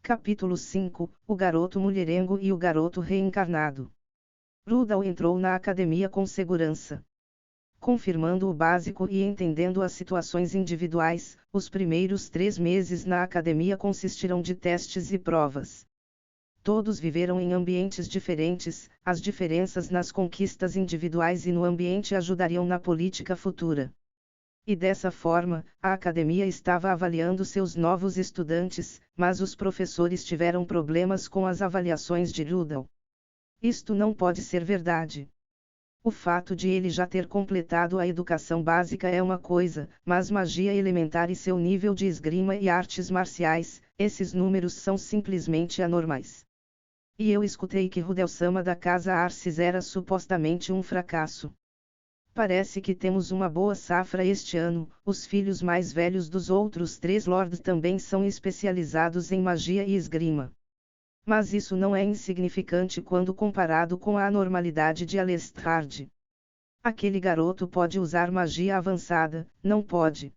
Capítulo 5 – O garoto mulherengo e o garoto reencarnado. Rudall entrou na academia com segurança. Confirmando o básico e entendendo as situações individuais, os primeiros 3 meses na academia consistirão de testes e provas. Todos viveram em ambientes diferentes, as diferenças nas conquistas individuais e no ambiente ajudariam na política futura. E dessa forma, a academia estava avaliando seus novos estudantes, mas os professores tiveram problemas com as avaliações de Rudall. Isto não pode ser verdade. O fato de ele já ter completado a educação básica é uma coisa, mas magia elementar e seu nível de esgrima e artes marciais, esses números são simplesmente anormais. E eu escutei que Rudall-sama da casa Arcis era supostamente um fracasso. Parece que temos uma boa safra este ano. Os filhos mais velhos dos outros 3 lords também são especializados em magia e esgrima. Mas isso não é insignificante quando comparado com a anormalidade de Lestrade. Aquele garoto pode usar magia avançada, não pode.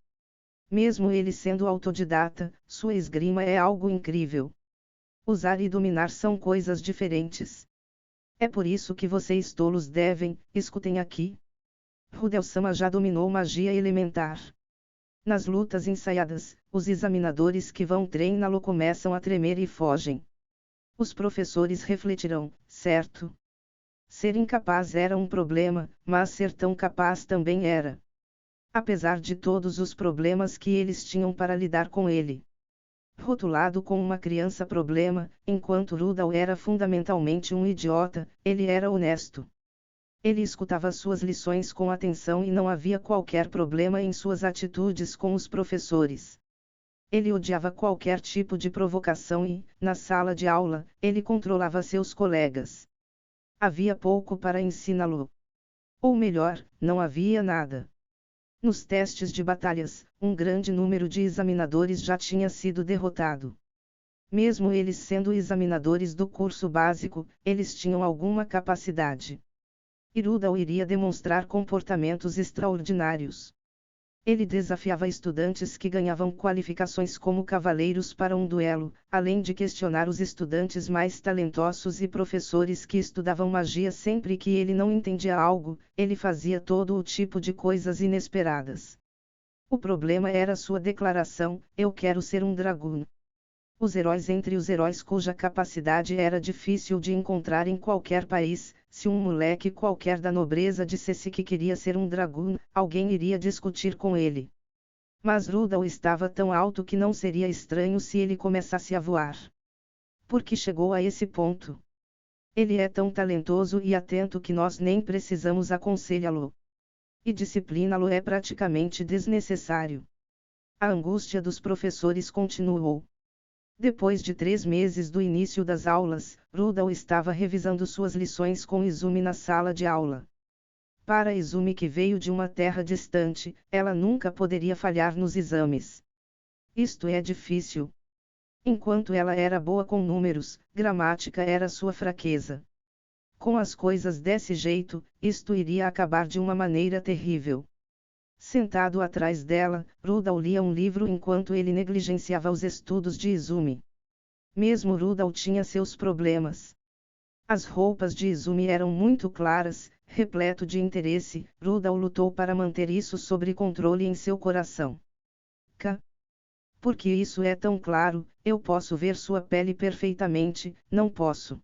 Mesmo ele sendo autodidata, sua esgrima é algo incrível. Usar e dominar são coisas diferentes. É por isso que vocês tolos devem, escutem aqui. Rudall-sama já dominou magia elementar. Nas lutas ensaiadas, os examinadores que vão treiná-lo começam a tremer e fogem. Os professores refletirão, certo? Ser incapaz era um problema, mas ser tão capaz também era. Apesar de todos os problemas que eles tinham para lidar com ele. Rotulado como uma criança problema, enquanto Rudall era fundamentalmente um idiota, ele era honesto. Ele escutava suas lições com atenção e não havia qualquer problema em suas atitudes com os professores. Ele odiava qualquer tipo de provocação e, na sala de aula, ele controlava seus colegas. Havia pouco para ensiná-lo. Ou melhor, não havia nada. Nos testes de batalhas, um grande número de examinadores já tinha sido derrotado. Mesmo eles sendo examinadores do curso básico, eles tinham alguma capacidade. Rudall iria demonstrar comportamentos extraordinários. Ele desafiava estudantes que ganhavam qualificações como cavaleiros para um duelo, além de questionar os estudantes mais talentosos e professores que estudavam magia sempre que ele não entendia algo, ele fazia todo o tipo de coisas inesperadas. O problema era sua declaração: eu quero ser um dragão. Os heróis entre os heróis cuja capacidade era difícil de encontrar em qualquer país, se um moleque qualquer da nobreza dissesse que queria ser um dragão, alguém iria discutir com ele. Mas Rudall estava tão alto que não seria estranho se ele começasse a voar. Porque chegou a esse ponto. Ele é tão talentoso e atento que nós nem precisamos aconselhá-lo. E discipliná-lo é praticamente desnecessário. A angústia dos professores continuou. Depois de 3 meses do início das aulas, Rudall estava revisando suas lições com Izumi na sala de aula. Para Izumi, que veio de uma terra distante, ela nunca poderia falhar nos exames. Isto é difícil. Enquanto ela era boa com números, gramática era sua fraqueza. Com as coisas desse jeito, isto iria acabar de uma maneira terrível. Sentado atrás dela, Rudall lia um livro enquanto ele negligenciava os estudos de Izumi. Mesmo Rudall tinha seus problemas. As roupas de Izumi eram muito claras, repleto de interesse. Rudall lutou para manter isso sob controle em seu coração. Porque isso é tão claro, eu posso ver sua pele perfeitamente, não posso.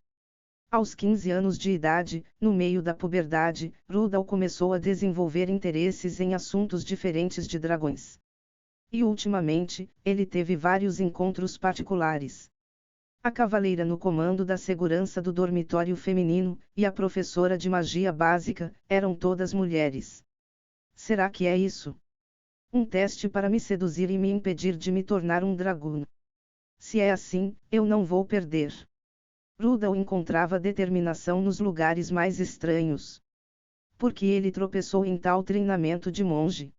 Aos 15 anos de idade, no meio da puberdade, Rudall começou a desenvolver interesses em assuntos diferentes de dragões. E ultimamente, ele teve vários encontros particulares. A cavaleira no comando da segurança do dormitório feminino, e a professora de magia básica, eram todas mulheres. Será que é isso? Um teste para me seduzir e me impedir de me tornar um dragão. Se é assim, eu não vou perder. Rudall encontrava determinação nos lugares mais estranhos. Porque ele tropeçou em tal treinamento de monge.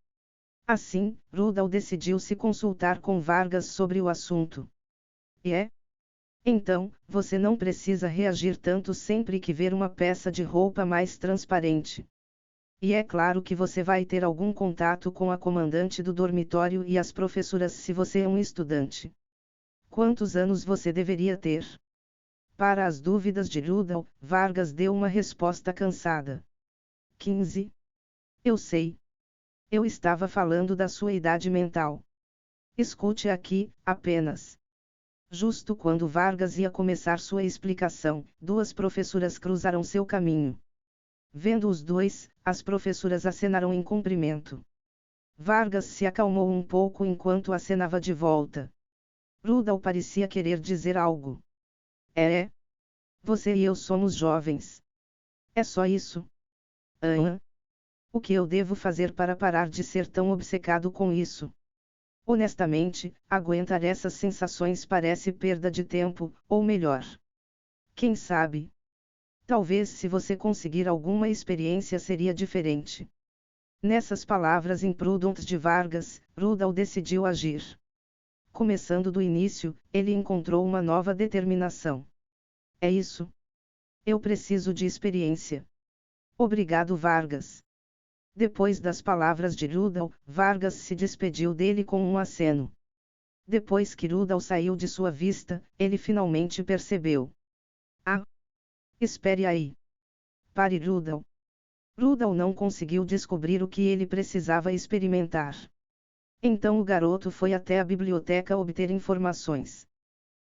Assim, Rudall decidiu se consultar com Vargas sobre o assunto. Então, você não precisa reagir tanto sempre que ver uma peça de roupa mais transparente. E é claro que você vai ter algum contato com a comandante do dormitório e as professoras se você é um estudante. Quantos anos você deveria ter? Para as dúvidas de Rudal, Vargas deu uma resposta cansada. 15. Eu sei. Eu estava falando da sua idade mental. Escute aqui, apenas. Justo quando Vargas ia começar sua explicação, duas professoras cruzaram seu caminho. Vendo os dois, as professoras acenaram em cumprimento. Vargas se acalmou um pouco enquanto acenava de volta. Rudal parecia querer dizer algo. É? Você e eu somos jovens. É só isso? O que eu devo fazer para parar de ser tão obcecado com isso? Honestamente, aguentar essas sensações parece perda de tempo, ou melhor. Quem sabe? Talvez se você conseguir alguma experiência seria diferente. Nessas palavras imprudentes de Vargas, Rudal decidiu agir. Começando do início, ele encontrou uma nova determinação. É isso. Eu preciso de experiência. Obrigado, Vargas. Depois das palavras de Rudal, Vargas se despediu dele com um aceno. Depois que Rudal saiu de sua vista, ele finalmente percebeu. Ah! Espere aí. Pare, Rudal. Rudal não conseguiu descobrir o que ele precisava experimentar. Então o garoto foi até a biblioteca obter informações.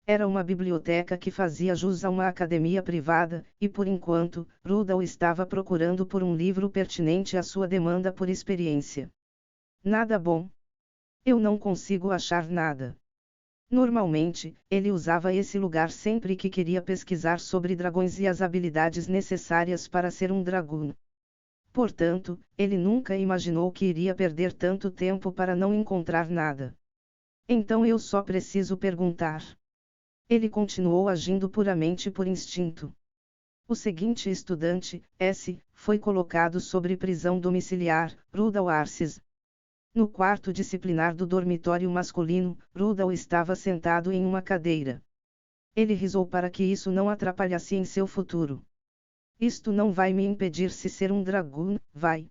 Era uma biblioteca que fazia jus a uma academia privada, e por enquanto, Rudal estava procurando por um livro pertinente à sua demanda por experiência. Nada bom. Eu não consigo achar nada. Normalmente, ele usava esse lugar sempre que queria pesquisar sobre dragões e as habilidades necessárias para ser um dragão. Portanto, ele nunca imaginou que iria perder tanto tempo para não encontrar nada. Então eu só preciso perguntar. Ele continuou agindo puramente por instinto. O seguinte estudante, S., foi colocado sob prisão domiciliar, Rudal Arces. No quarto disciplinar do dormitório masculino, Rudal estava sentado em uma cadeira. Ele risou para que isso não atrapalhasse em seu futuro. Isto não vai me impedir de ser um dragão, vai.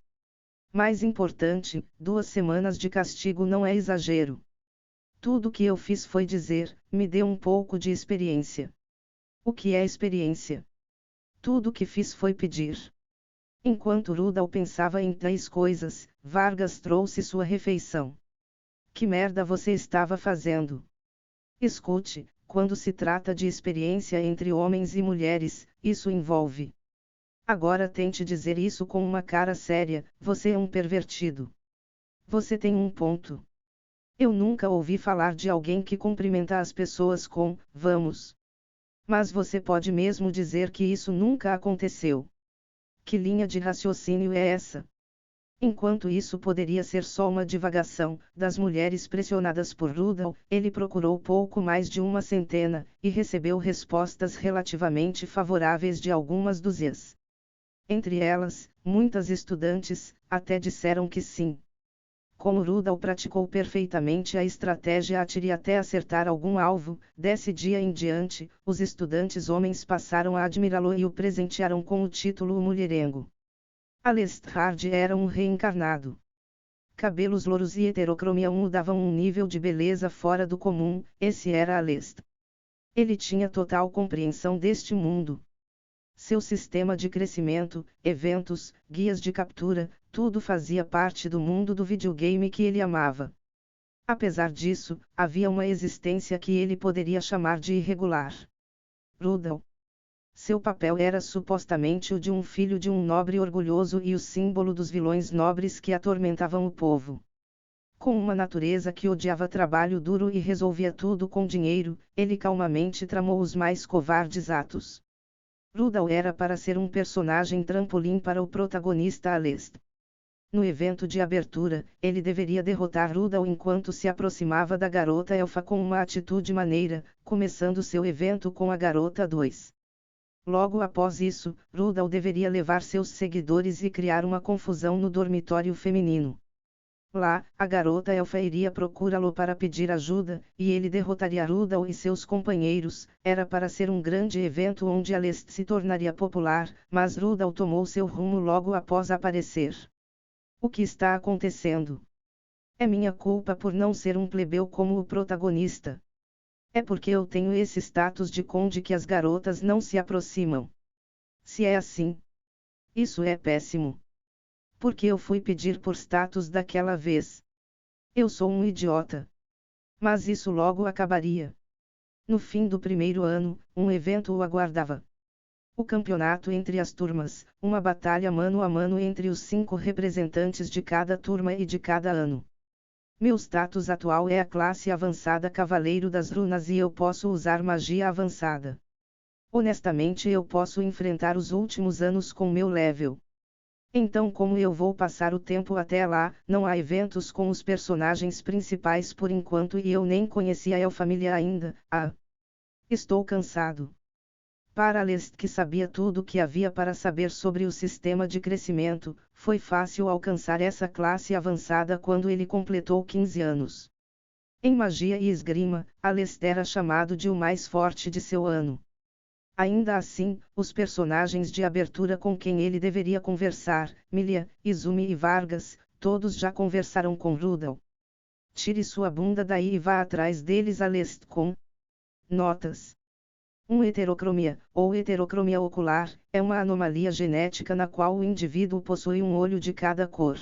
Mais importante, 2 semanas de castigo não é exagero. Tudo o que eu fiz foi dizer, me dê um pouco de experiência. O que é experiência? Tudo o que fiz foi pedir. Enquanto Rudal pensava em tais coisas, Vargas trouxe sua refeição. Que merda você estava fazendo? Escute, quando se trata de experiência entre homens e mulheres, isso envolve. Agora tente dizer isso com uma cara séria, você é um pervertido. Você tem um ponto. Eu nunca ouvi falar de alguém que cumprimenta as pessoas com, vamos. Mas você pode mesmo dizer que isso nunca aconteceu. Que linha de raciocínio é essa? Enquanto isso poderia ser só uma divagação das mulheres pressionadas por Rudal, ele procurou pouco mais de 100, e recebeu respostas relativamente favoráveis de algumas dúzias. Entre elas, muitas estudantes, até disseram que sim. Como Rudal praticou perfeitamente a estratégia atire até acertar algum alvo, desse dia em diante, os estudantes homens passaram a admirá-lo e o presentearam com o título O Mulherengo. Alestard era um reencarnado. Cabelos louros e heterocromia o davam um nível de beleza fora do comum, esse era Alest. Ele tinha total compreensão deste mundo. Seu sistema de crescimento, eventos, guias de captura, tudo fazia parte do mundo do videogame que ele amava. Apesar disso, havia uma existência que ele poderia chamar de irregular. Rudal. Seu papel era supostamente o de um filho de um nobre orgulhoso e o símbolo dos vilões nobres que atormentavam o povo. Com uma natureza que odiava trabalho duro e resolvia tudo com dinheiro, ele calmamente tramou os mais covardes atos. Rudal era para ser um personagem trampolim para o protagonista Alest. No evento de abertura, ele deveria derrotar Rudal enquanto se aproximava da garota elfa com uma atitude maneira, começando seu evento com a garota 2. Logo após isso, Rudal deveria levar seus seguidores e criar uma confusão no dormitório feminino. Lá, a garota elfa iria procurá-lo para pedir ajuda, e ele derrotaria Rudal e seus companheiros. Era para ser um grande evento onde Alest se tornaria popular, mas Rudal tomou seu rumo logo após aparecer. O que está acontecendo? É minha culpa por não ser um plebeu como o protagonista. É porque eu tenho esse status de conde que as garotas não se aproximam. Se é assim, isso é péssimo. Porque eu fui pedir por status daquela vez. Eu sou um idiota. Mas isso logo acabaria. No fim do primeiro ano, um evento o aguardava. O campeonato entre as turmas, uma batalha mano a mano entre os 5 representantes de cada turma e de cada ano. Meu status atual é a classe avançada Cavaleiro das Runas e eu posso usar magia avançada. Honestamente, eu posso enfrentar os últimos anos com meu level. Então, como eu vou passar o tempo até lá, não há eventos com os personagens principais por enquanto e eu nem conhecia a Elfamília ainda. Estou cansado. Para Lest, que sabia tudo o que havia para saber sobre o sistema de crescimento, foi fácil alcançar essa classe avançada quando ele completou 15 anos. Em magia e esgrima, Lest era chamado de o mais forte de seu ano. Ainda assim, os personagens de abertura com quem ele deveria conversar, Milia, Izumi e Vargas, todos já conversaram com Rudal. Tire sua bunda daí e vá atrás deles. Lest com notas. Heterocromia, ou heterocromia ocular, é uma anomalia genética na qual o indivíduo possui um olho de cada cor.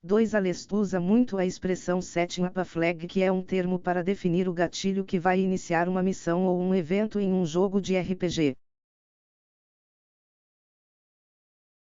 2. Lest usa muito a expressão setting up a flag, que é um termo para definir o gatilho que vai iniciar uma missão ou um evento em um jogo de RPG.